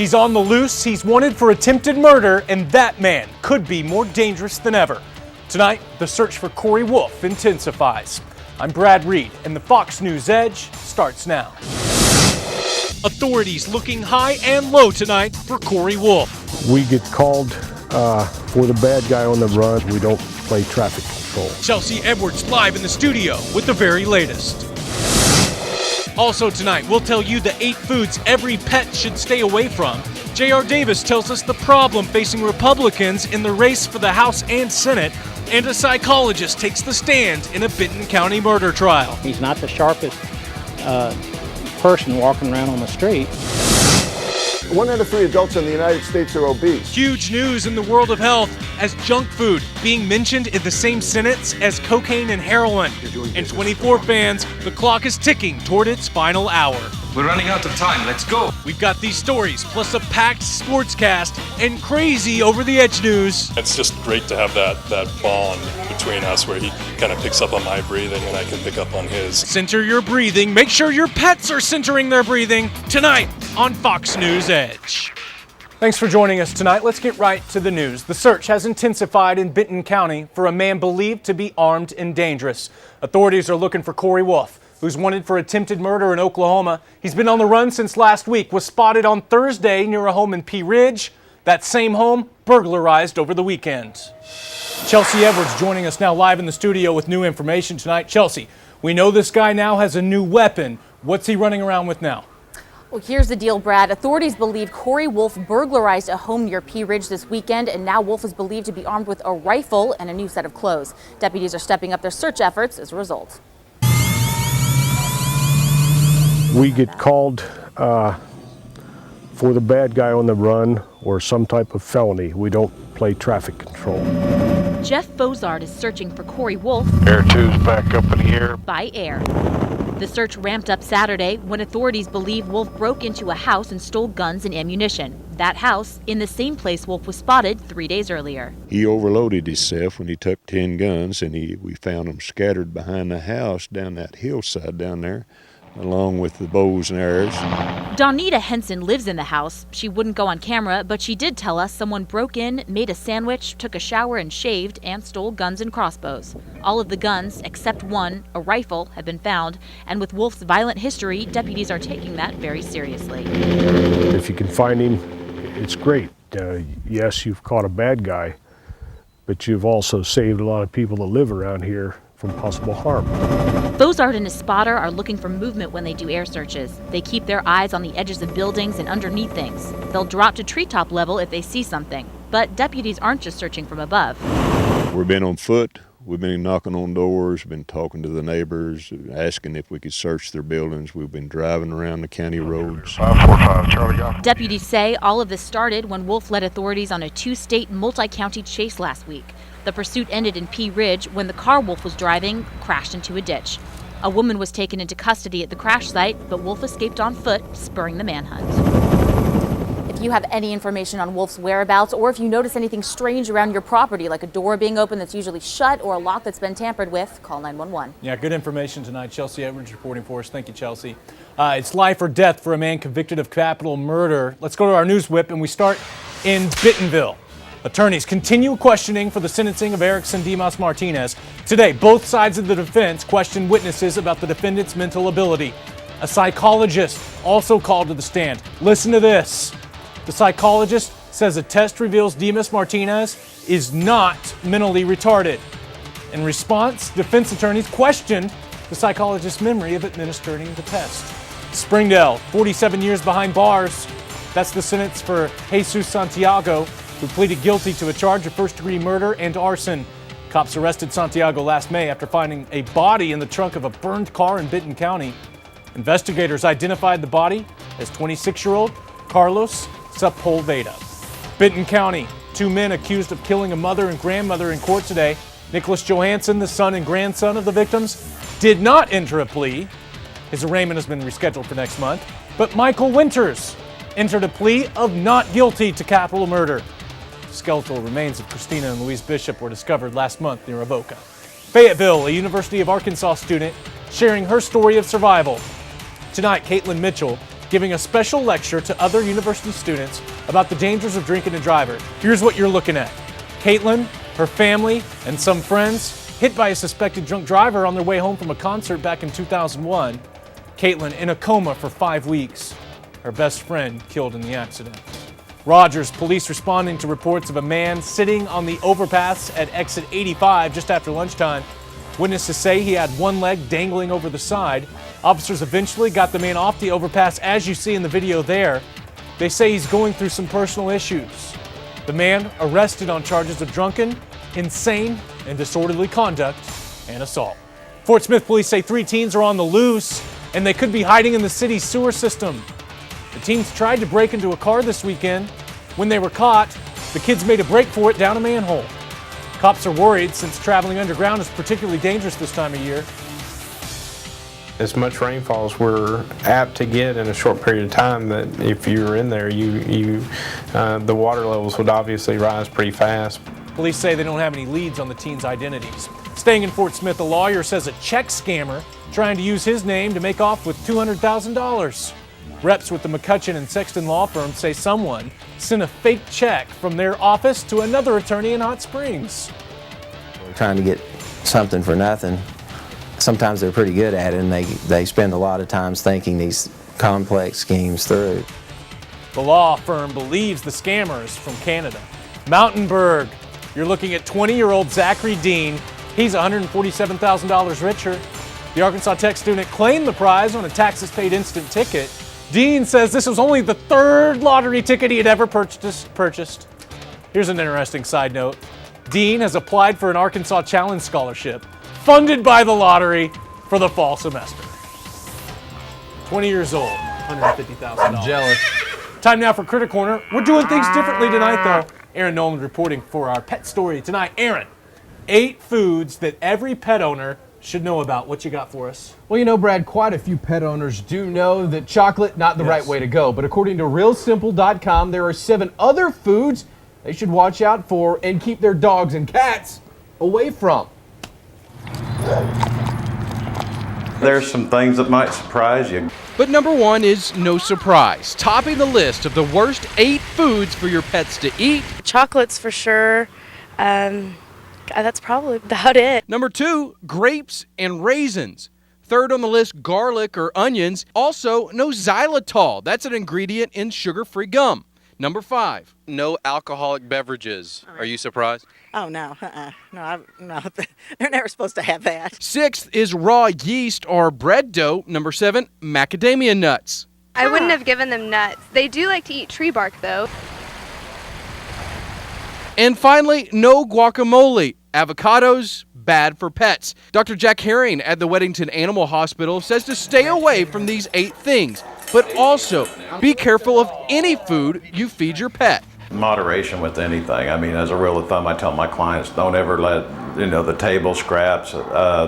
He's on the loose, he's wanted for attempted murder, and that man could be more dangerous than ever. Tonight, the search for Corey Wolf intensifies. I'm Brad Reed, and the Fox News Edge starts now. Authorities looking high and low tonight for Corey Wolf. We get called for the bad guy on the run. We don't play traffic control. Chelsea Edwards live in the studio with the very latest. Also tonight, we'll tell you the 8 foods every pet should stay away from. J.R. Davis tells us the problem facing Republicans in the race for the House and Senate. And a psychologist takes the stand in a Benton County murder trial. He's not the sharpest person walking around on the street. 1 out of 3 adults in the United States are obese. Huge news in the world of health as junk food being mentioned in the same sentence as cocaine and heroin. And 24 fans, the clock is ticking toward its final hour. We're running out of time. Let's go. We've got these stories, plus a packed sportscast and crazy over-the-edge news. It's just great to have that bond between us where he kind of picks up on my breathing and I can pick up on his. Center your breathing. Make sure your pets are centering their breathing tonight on Fox News Edge. Thanks for joining us tonight. Let's get right to the news. The search has intensified in Benton County for a man believed to be armed and dangerous. Authorities are looking for Corey Wolf, who's wanted for attempted murder in Oklahoma. He's been on the run since last week, was spotted on Thursday near a home in Pea Ridge. That same home burglarized over the weekend. Chelsea Edwards joining us now live in the studio with new information tonight. Chelsea, we know this guy now has a new weapon. What's he running around with now? Well, here's the deal, Brad. Authorities believe Corey Wolf burglarized a home near Pea Ridge this weekend, and now Wolf is believed to be armed with a rifle and a new set of clothes. Deputies are stepping up their search efforts as a result. We get called for the bad guy on the run or some type of felony. We don't play traffic control. Jeff Bozard is searching for Corey Wolf. Air 2's back up in the air. By air. The search ramped up Saturday when authorities believe Wolf broke into a house and stole guns and ammunition. That house in the same place Wolf was spotted 3 days earlier. He overloaded himself when he took 10 guns, and we found them scattered behind the house down that hillside down there, along with the bows and arrows. Donita Henson lives in the house. She wouldn't go on camera, but she did tell us someone broke in, made a sandwich, took a shower and shaved, and stole guns and crossbows. All of the guns, except one, a rifle, have been found, and with Wolf's violent history, deputies are taking that very seriously. If you can find him, it's great. Yes, you've caught a bad guy, but you've also saved a lot of people that live around here from possible harm. Bozard and his spotter are looking for movement when they do air searches. They keep their eyes on the edges of buildings and underneath things. They'll drop to treetop level if they see something. But deputies aren't just searching from above. We've been on foot. We've been knocking on doors, been talking to the neighbors, asking if we could search their buildings. We've been driving around the county roads. 545 Charlie Golf. Deputies say all of this started when Wolf led authorities on a 2-state multi-county chase last week. The pursuit ended in Pea Ridge when the car Wolf was driving crashed into a ditch. A woman was taken into custody at the crash site, but Wolf escaped on foot, spurring the manhunt. If you have any information on Wolf's whereabouts, or if you notice anything strange around your property, like a door being open that's usually shut or a lock that's been tampered with, call 911. Yeah, good information tonight. Chelsea Edwards reporting for us. Thank you, Chelsea. It's life or death for a man convicted of capital murder. Let's go to our news whip, and we start in Bentonville. Attorneys continue questioning for the sentencing of Erickson Dimas Martinez. Today, both sides of the defense questioned witnesses about the defendant's mental ability. A psychologist also called to the stand. Listen to this. The psychologist says a test reveals Dimas Martinez is not mentally retarded. In response, defense attorneys questioned the psychologist's memory of administering the test. Springdale, 47 years behind bars. That's the sentence for Jesus Santiago, who pleaded guilty to a charge of first-degree murder and arson. Cops arrested Santiago last May after finding a body in the trunk of a burned car in Benton County. Investigators identified the body as 26-year-old Carlos Sepulveda. Benton County, 2 men accused of killing a mother and grandmother in court today. Nicholas Johansson, the son and grandson of the victims, did not enter a plea. His arraignment has been rescheduled for next month. But Michael Winters entered a plea of not guilty to capital murder. Skeletal remains of Christina and Louise Bishop were discovered last month near Avoca. Fayetteville, a University of Arkansas student, sharing her story of survival. Tonight, Caitlin Mitchell giving a special lecture to other university students about the dangers of drinking and driving. Here's what you're looking at. Caitlin, her family, and some friends hit by a suspected drunk driver on their way home from a concert back in 2001. Caitlin in a coma for 5 weeks. Her best friend killed in the accident. Rogers, police responding to reports of a man sitting on the overpass at exit 85 just after lunchtime. Witnesses say he had one leg dangling over the side. Officers eventually got the man off the overpass, as you see in the video there. They say he's going through some personal issues. The man arrested on charges of drunken, insane, and disorderly conduct and assault. Fort Smith police say 3 teens are on the loose and they could be hiding in the city's sewer system. The teens tried to break into a car this weekend. When they were caught, the kids made a break for it down a manhole. Cops are worried since traveling underground is particularly dangerous this time of year. As much rainfall as we're apt to get in a short period of time, that if you were in there, the water levels would obviously rise pretty fast. Police say they don't have any leads on the teens' identities. Staying in Fort Smith, a lawyer says a check scammer trying to use his name to make off with $200,000. Reps with the McCutcheon and Sexton law firm say someone sent a fake check from their office to another attorney in Hot Springs. We're trying to get something for nothing. Sometimes they're pretty good at it, and they spend a lot of times thinking these complex schemes through. The law firm believes the scammer is from Canada. Mountainburg, you're looking at 20-year-old Zachary Dean. He's $147,000 richer. The Arkansas Tech student claimed the prize on a taxes-paid instant ticket. Dean says this was only the 3rd lottery ticket he had ever purchased. Here's an interesting side note. Dean has applied for an Arkansas Challenge Scholarship funded by the lottery for the fall semester. 20 years old, $150,000. I'm jealous. Time now for Critter Corner. We're doing things differently tonight, though. Aaron Nolan reporting for our pet story tonight. Aaron, 8 foods that every pet owner should know about. What you got for us? Well, you know, Brad, quite a few pet owners do know that chocolate not the right way to go. But according to realsimple.com, there are 7 other foods they should watch out for and keep their dogs and cats away from. There's some things that might surprise you. But number 1 is no surprise, topping the list of the worst 8 foods for your pets to eat. Chocolates for sure. That's probably about it. Number 2, grapes and raisins. 3rd on the list, garlic or onions. Also, no xylitol. That's an ingredient in sugar-free gum. Number 5, no alcoholic beverages. Are you surprised? Oh, no. No, they're never supposed to have that. 6th is raw yeast or bread dough. Number 7, macadamia nuts. I wouldn't have given them nuts. They do like to eat tree bark, though. And finally, no guacamole. Avocados, bad for pets. Dr. Jack Herring at the Weddington Animal Hospital says to stay away from these 8 things, but also be careful of any food you feed your pet. Moderation with anything. I mean, as a rule of thumb, I tell my clients, don't ever let, the table scraps,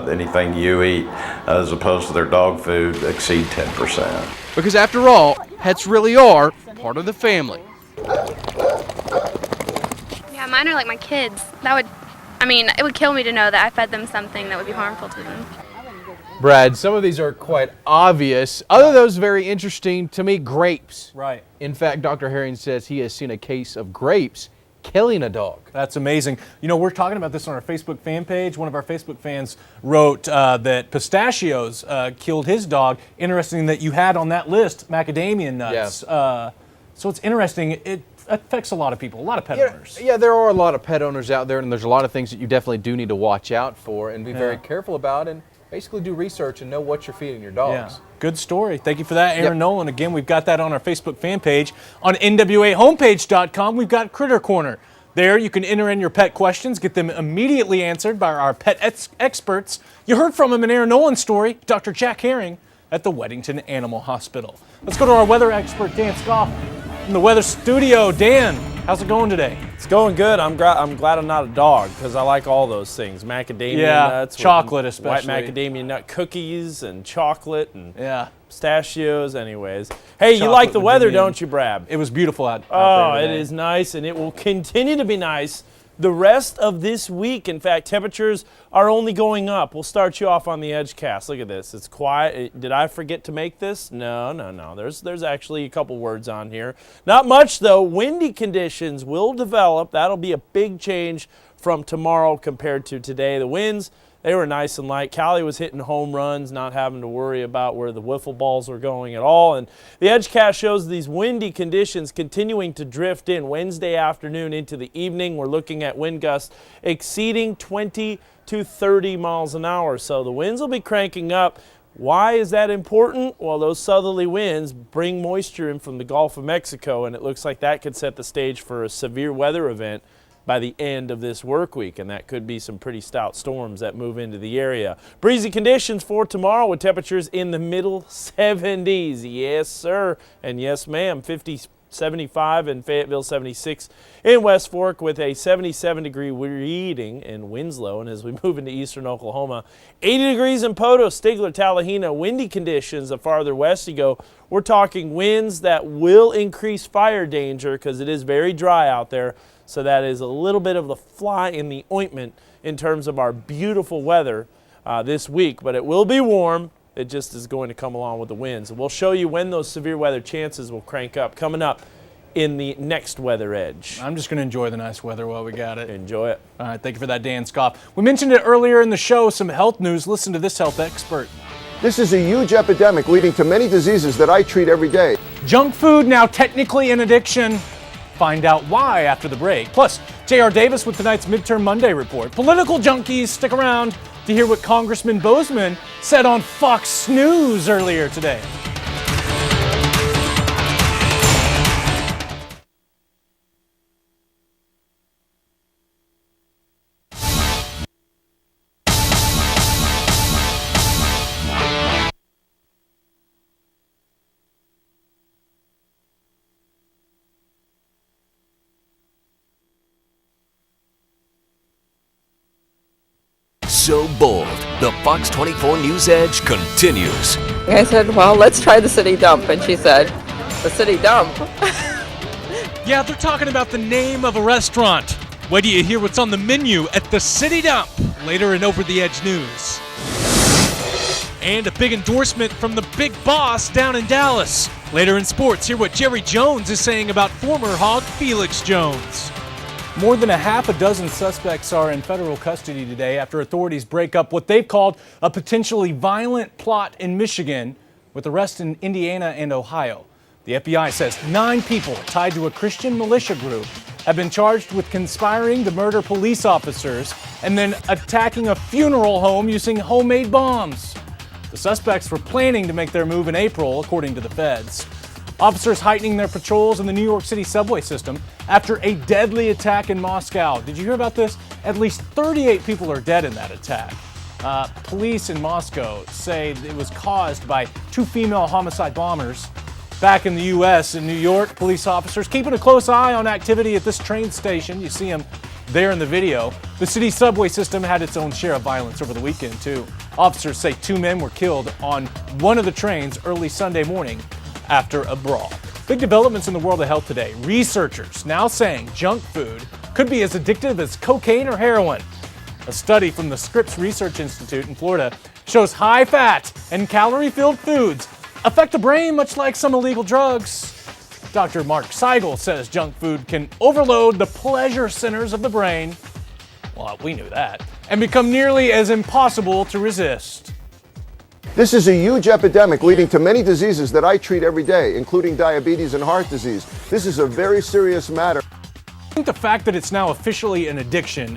anything you eat, as opposed to their dog food, exceed 10%. Because after all, pets really are part of the family. Yeah, mine are like my kids. It would kill me to know that I fed them something that would be harmful to them. Brad, some of these are quite obvious. Other than those, very interesting to me, grapes. Right. In fact, Dr. Herring says he has seen a case of grapes killing a dog. That's amazing. We're talking about this on our Facebook fan page. One of our Facebook fans wrote that pistachios killed his dog. Interesting that you had on that list macadamia nuts. Yeah. So it's interesting. It affects a lot of people, a lot of pet owners. Yeah, there are a lot of pet owners out there, and there's a lot of things that you definitely do need to watch out for and be very careful about, and basically do research and know what you're feeding your dogs. Yeah. Good story. Thank you for that, Aaron Nolan. Again, we've got that on our Facebook fan page. On NWAHomepage.com, we've got Critter Corner. There, you can enter in your pet questions, get them immediately answered by our pet experts. You heard from him in Aaron Nolan's story, Dr. Jack Herring at the Weddington Animal Hospital. Let's go to our weather expert, Dan Scoff, in the weather studio. Dan, how's it going today? It's going good. I'm glad I'm not a dog because I like all those things. Macadamia nuts. Chocolate especially. White macadamia nut cookies and chocolate and pistachios. Anyways. Hey, you like the weather, don't you, Brad? It was beautiful out Oh, there it today. is nice, and it will continue to be nice the rest of this week. In fact, temperatures are only going up. We'll start you off on the Edgecast. Look at this. It's quiet. Did I forget to make this? No. There's actually a couple words on here. Not much, though. Windy conditions will develop. That'll be a big change from tomorrow compared to today. The winds, they were nice and light. Callie was hitting home runs, not having to worry about where the wiffle balls were going at all. And the Edgecast shows these windy conditions continuing to drift in Wednesday afternoon into the evening. We're looking at wind gusts exceeding 20 to 30 miles an hour. So the winds will be cranking up. Why is that important? Well, those southerly winds bring moisture in from the Gulf of Mexico, and it looks like that could set the stage for a severe weather event by the end of this work week, and that could be some pretty stout storms that move into the area. Breezy conditions for tomorrow with temperatures in the middle 70s. Yes, sir, and yes, ma'am. 75 in Fayetteville, 76 in West Fork with a 77-degree reading in Winslow. And as we move into eastern Oklahoma, 80 degrees in Poto, Stigler, Tallahena. Windy conditions the farther west you go. We're talking winds that will increase fire danger because it is very dry out there. So that is a little bit of the fly in the ointment in terms of our beautiful weather this week. But it will be warm. It just is going to come along with the winds. We'll show you when those severe weather chances will crank up coming up in the next Weather Edge. I'm just going to enjoy the nice weather while we got it. Enjoy it. All right, thank you for that, Dan Scoff. We mentioned it earlier in the show, some health news. Listen to this health expert. This is a huge epidemic leading to many diseases that I treat every day. Junk food now technically an addiction. Find out why after the break. Plus, J.R. Davis with tonight's Midterm Monday report. Political junkies, stick around to hear what Congressman Bozeman said on Fox News earlier today. So bold, the Fox 24 News Edge continues. I said, well, let's try the city dump. And she said, the city dump? Yeah, they're talking about the name of a restaurant. Wait till you hear what's on the menu at the City Dump later in Over the Edge News. And a big endorsement from the big boss down in Dallas. Later in sports, hear what Jerry Jones is saying about former Hog Felix Jones. More than a half a dozen suspects are in federal custody today after authorities break up what they've called a potentially violent plot in Michigan with arrests in Indiana and Ohio. The FBI says 9 people tied to a Christian militia group have been charged with conspiring to murder police officers and then attacking a funeral home using homemade bombs. The suspects were planning to make their move in April, according to the feds. Officers heightening their patrols in the New York City subway system after a deadly attack in Moscow. Did you hear about this? At least 38 people are dead in that attack. Police in Moscow say it was caused by 2 female homicide bombers. Back in the U.S., in New York, police officers keeping a close eye on activity at this train station. You see them there in the video. The city subway system had its own share of violence over the weekend, too. Officers say 2 men were killed on one of the trains early Sunday morning after a brawl. Big developments in the world of health today. Researchers now saying junk food could be as addictive as cocaine or heroin. A study from the Scripps Research Institute in Florida shows high-fat and calorie-filled foods affect the brain much like some illegal drugs. Dr. Mark Seigel says junk food can overload the pleasure centers of the brain. Well, we knew that. And become nearly as impossible to resist. This is a huge epidemic leading to many diseases that I treat every day, including diabetes and heart disease. This is a very serious matter. I think the fact that it's now officially an addiction